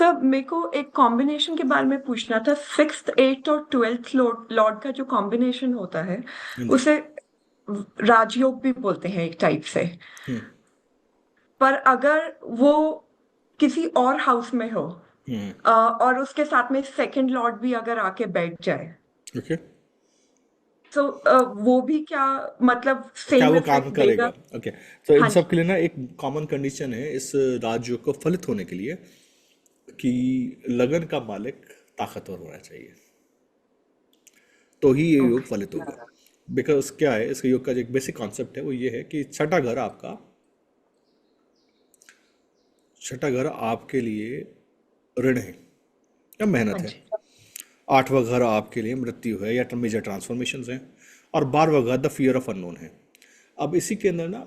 Sir मेरे को एक कॉम्बिनेशन के बारे में पूछना था। सिक्स्थ एट्थ और ट्वेल्थ लॉर्ड लॉर्ड का जो कॉम्बिनेशन होता है हाँ जी। उसे राजयोग भी बोलते हैं एक टाइप से। हम्म। पर अगर वो किसी और हाउस में हो हम्म। और उसके साथ में सेकंड लॉर्ड भी अगर आके बैठ जाए ओके। तो वो भी क्या मतलब क्या सेम वो काम इफेक्ट करेगा? देगा? ओके। तो इन हाँ सब जी। के लिए ना एक कॉमन कंडीशन है इस राजयोग को फलित होने के लिए कि लगन का मालिक ताकतवर होना चाहिए, तो ही ये योग ओके। फलित होगा। बिकॉज क्या है, इसके योग का जो एक बेसिक कॉन्सेप्ट है वो ये है कि छठा घर आपके लिए ऋण है या मेहनत हाँ है। जी। आठवां घर आपके लिए मृत्यु है या मेजर ट्रांसफॉर्मेशन है। और 12वां घर द फियर ऑफ अननोन है। अब इसी के अंदर ना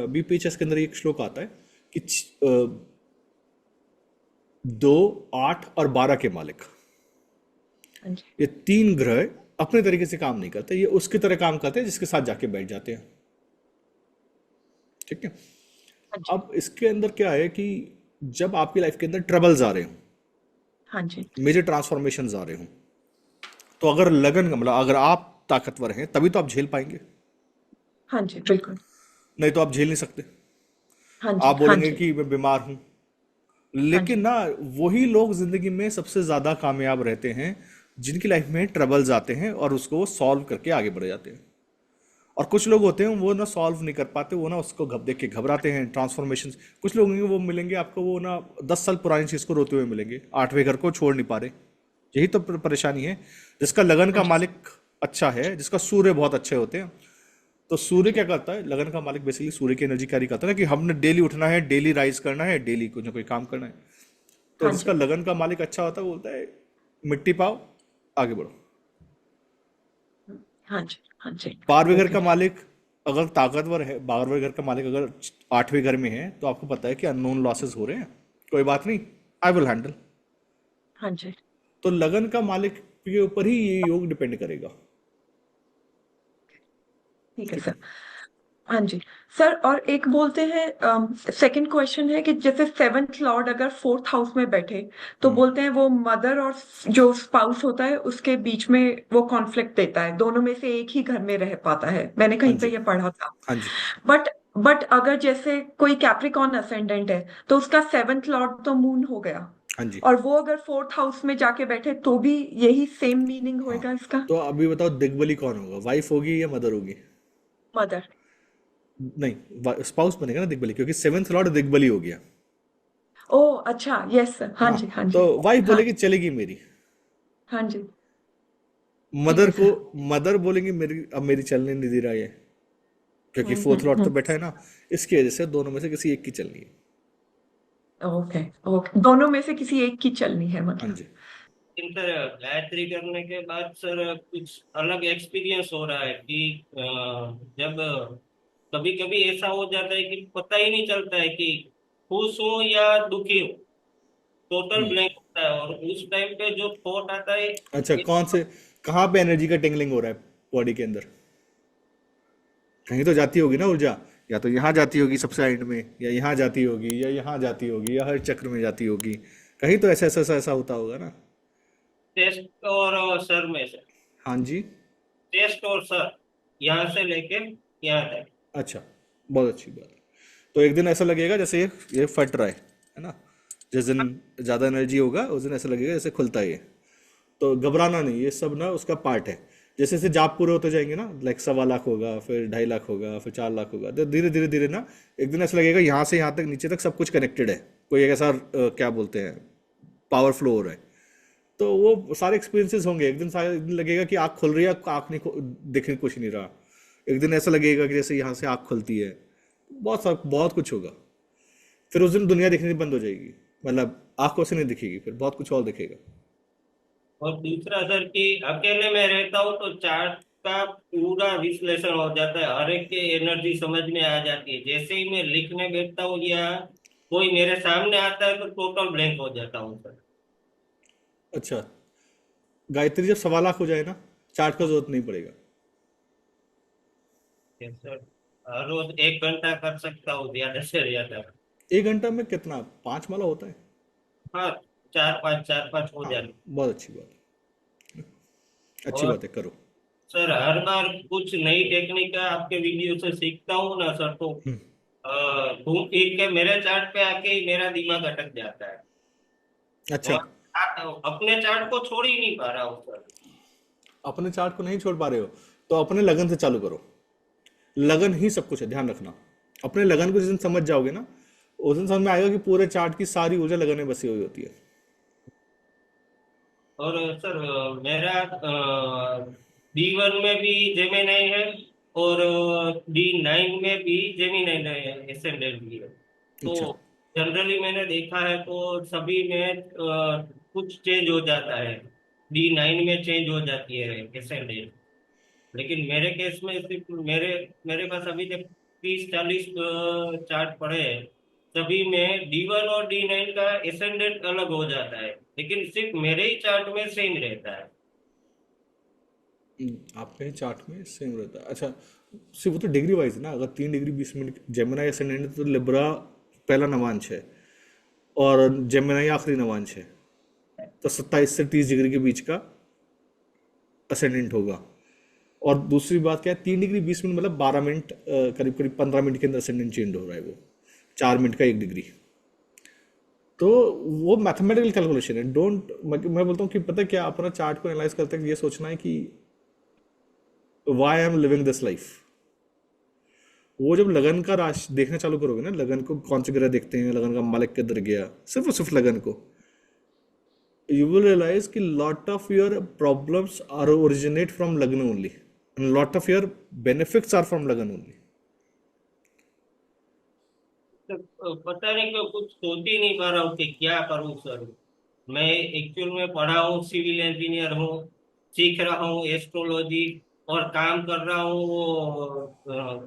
बीपीएचएस के अंदर एक श्लोक आता है कि 2, 8 और 12 के मालिक, हाँ जी। ये तीन ग्रह अपने तरीके से काम नहीं करते, ये उसकी तरह काम करते हैं जिसके साथ जाके बैठ जाते हैं। ठीक है। हाँ जी। अब इसके अंदर क्या है कि जब आपकी लाइफ के अंदर ट्रबल्स आ रहे हो, हाँ जी। मेजर ट्रांसफॉर्मेशन आ रहे हो, तो अगर लगन मतलब अगर आप ताकतवर हैं तभी तो आप झेल पाएंगे, हाँ जी बिल्कुल। नहीं तो आप झेल नहीं सकते। हाँ आप जी। हाँ बोलेंगे जी। कि मैं बीमार हूं, हाँ लेकिन जी। ना वही लोग जिंदगी में सबसे ज्यादा कामयाब रहते हैं जिनकी लाइफ में ट्रबल्स आते हैं और उसको सॉल्व करके आगे बढ़ जाते हैं। और कुछ लोग होते हैं वो ना सॉल्व नहीं कर पाते, वो ना उसको देख के घबराते हैं ट्रांसफॉर्मेशन। कुछ लोग होंगे वो मिलेंगे आपको, वो ना 10 साल पुरानी चीज को रोते हुए मिलेंगे, आठवें घर को छोड़ नहीं पा रहे। यही तो परेशानी है। जिसका लगन हाँ का जी। मालिक अच्छा है, जिसका सूर्य बहुत अच्छे होते हैं, तो हाँ सूर्य जी। क्या करता है, लगन का मालिक बेसिकली सूर्य की एनर्जी कैरी करता है ना, कि हमने डेली उठना है, डेली राइज करना है, डेली कुछ ना कोई काम करना है। तो हाँ जिसका जी। लगन का मालिक अच्छा होता है वो बोलता है मिट्टी पाओ, आगे बढ़ो। हाँ जी। हाँ जी। 12वें घर ओके। का मालिक अगर ताकतवर है, 12वें घर का मालिक अगर 8वें घर में है, तो आपको पता है कि अननोन लॉसेस हो रहे हैं, कोई बात नहीं, आई विल हैंडल। हाँ जी। तो लगन का मालिक के ऊपर ही ये योग डिपेंड करेगा। ठीक है ठीक सर। है। हाँ जी। सर और एक बोलते हैं सेकंड क्वेश्चन है कि जैसे सेवंथ लॉर्ड अगर फोर्थ हाउस में बैठे तो बोलते हैं वो मदर और जो स्पाउस होता है उसके बीच में वो कॉन्फ्लिक्ट देता है, दोनों में से एक ही घर में रह पाता है, मैंने हाँ कहीं पे जी। ये पढ़ा था। हाँ जी। बट बट अगर जैसे कोई कैप्रिकॉन असेंडेंट है तो उसका सेवंथ लॉर्ड तो मून हो गया, हाँ जी। और वो अगर फोर्थ हाउस में जाके बैठे तो भी यही सेम मीनिंग हाँ। होएगा इसका? तो अभी बताओ दिग्बली कौन होगा, वाइफ होगी या मदर होगी? मदर। नहीं, स्पाउस बनेगा ना दिग्बली, क्योंकि सेवेंथ लॉर्ड दिग्बली हो गया। ओ अच्छा, यस सर, है हाँ ना? जी, हाँ तो जी। वाइफ हाँ। बोलेगी चलेगी मेरी। हाँ जी। ठीक मदर है को सर। मदर बोलेंगी मेरी, अब मेरी चलने नहीं दे रहा ये, क्योंकि फोर्थ लॉर्ड तो हम्म। बैठा है ना। इसकी वजह से दोनों में से किसी एक की चलनी है। ओके। ओके, दोनों में से किसी एक की चलनी है हाँ मतलब? जी। सर गायत्री करने के बाद सर कुछ अलग एक्सपीरियंस हो रहा है कि जब कभी कभी ऐसा हो जाता है कि पता ही नहीं चलता है कि खुश हूँ या दुखी हूँ। टोटल ब्लैंक होता है और उस टाइम पे जो थॉट आता है अच्छा, ये कौन से, कहाँ पे एनर्जी का टिंगलिंग हो रहा है बॉडी के अंदर? कहीं तो जाती होगी ना ऊर्जा, या तो यहाँ जाती होगी सबसे एंड में, या यहाँ जाती होगी, या यहाँ जाती होगी, या हर चक्र में जाती होगी। कहीं तो ऐसा ऐसा ऐसा ऐसा होता होगा ना। चेस्ट और सर में से, हाँ जी। चेस्ट और सर, यहाँ से लेके यहाँ तक। अच्छा, बहुत अच्छी बात। तो एक दिन ऐसा लगेगा जैसे ये फट रहा है ना। जिस दिन ज़्यादा एनर्जी होगा उस दिन ऐसा लगेगा जैसे खुलता ही है। तो घबराना नहीं, ये सब ना उसका पार्ट है। जैसे जैसे जाप पूरे होते जाएंगे ना, लाइक 1.25 लाख होगा, फिर 2.5 लाख होगा, फिर 4 लाख होगा, तो धीरे धीरे धीरे ना एक दिन ऐसा लगेगा यहाँ से यहाँ तक नीचे तक सब कुछ कनेक्टेड है। कोई एक ऐसा क्या बोलते हैं, पावर फ्लो हो रहा है। तो वो सारे एक्सपीरियंसेस होंगे। एक दिन शायद, एक दिन लगेगा कि आँख खुल रही है, आँख नहीं दिखने कुछ नहीं रहा। एक दिन ऐसा लगेगा कि जैसे यहाँ से आँख खुलती है। बहुत कुछ होगा। फिर उस दिन दुनिया दिखनी बंद हो जाएगी, मतलब आंखों से नहीं दिखेगी, फिर बहुत कुछ और दिखेगा। और दूसरा सर कि अकेले में रहता हूँ तो चार्ट का पूरा विश्लेषण हो जाता है, हर एक की एनर्जी समझ में आ जाती है। जैसे ही मैं लिखने बैठता हूँ या कोई मेरे सामने आता है तो टोटल ब्लैंक हो जाता हूँ सर। अच्छा, गायत्री जब 1.25 लाख हो जाए ना, चार्ट का जरूरत नहीं पड़ेगा। Yes sir. हर रोज 1 घंटा कर सकता हूँ ज्यादा से ज्यादा। 1 घंटा में कितना, 5 माला होता है? हाँ, चार पांच हो हाँ, जाते। बहुत अच्छी बात है, अच्छी और बात है, करो। सर हर बार कुछ नई टेक्निक आपके वीडियो से सीखता हूँ ना सर, तो घूम फिर के मेरे चार्ट पे आके ही मेरा दिमाग अटक जाता है। अच्छा, और अपने चार्ट को छोड़ ही नहीं पा रहा हूँ सर। अपने चार्ट को नहीं छोड़ पा रहे हो तो अपने लगन से चालू करो। लगन ही सब कुछ है, ध्यान रखना। अपने लगन को जिस दिन समझ जाओगे ना, उस दिन समझ में आएगा कि पूरे चार्ट की सारी ऊर्जा लगन में बसी हुई होती है। और सर मेरा D1 में भी जेमिनाई है, और D9 में भी जेमिनाई है, एसेंडेंट भी है। तो अच्छा। जनरली मैंने देखा है तो सभी में कुछ चेंज हो जाता है। D9 में चेंज हो जाती है एसेंडेंट। लेकिन मेरे केस में सिर्फ मेरे मेरे पास अभी तक 30-40 चार्ट पड़े हैं। सभी में D1 और D9 का एसेंडेंट अलग हो जाता है, लेकिन सिर्फ मेरे ही चार्ट में सेम रहता है। आपके चार्ट में सेम रहता है, अच्छा। सिर्फ वो तो डिग्री वाइज है ना, अगर 3 डिग्री 20 मिनट जेमिनाई असेंडेंट है तो लिब्रा पहला नवांश है और जेमिनाई आखिरी नवांश है, तो 27 से 30 डिग्री के बीच का असेंडेंट होगा। और दूसरी बात क्या है, 3 डिग्री 20 मिनट मतलब 12 मिनट, करीब करीब 15 मिनट के अंदर असेंडेंट चेंज हो रहा है वो, 4 मिनट का 1 डिग्री। तो वो मैथमेटिकल कैलकुलेशन है। डोंट, मैं बोलता हूँ कि पता है क्या, अपना चार्ट को एनालाइज करते हैं ये सोचना है कि why I am living this life. वो जब लगन का राश देखना चालू करोगे ना, लगन को कौन से ग्रह देखते हैं, लगन का मालिक किधर गया, सिर्फ और सिर्फ लगन को, you will realize कि lot of your problems are originate from Lagna only, and lot of your benefits are from Lagna only. तो पता नहीं क्यों कुछ सोच ही नहीं पा रहा हूँ कि क्या करूँ सर। मैं एक्चुअल में पढ़ा हूँ, सिविल इंजीनियर हूँ, सीख रहा हूँ एस्ट्रोलॉजी, और काम कर रहा हूँ वो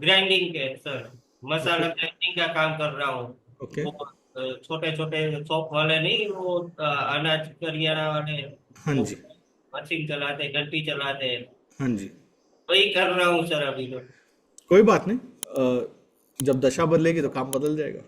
ग्राइंडिंग के सर, मसाला Okay, ग्राइंडिंग का काम कर रहा हूँ। okay, वो छोटे छोटे शॉप वाले नहीं, वो अनाज करियाना वाले, हाँ वो जी, मशीन चलाते, घंटी चलाते, हाँ जी। वही कर रहा हूँ सर अभी तो। कोई बात नहीं, जब दशा बदलेगी तो काम बदल जाएगा।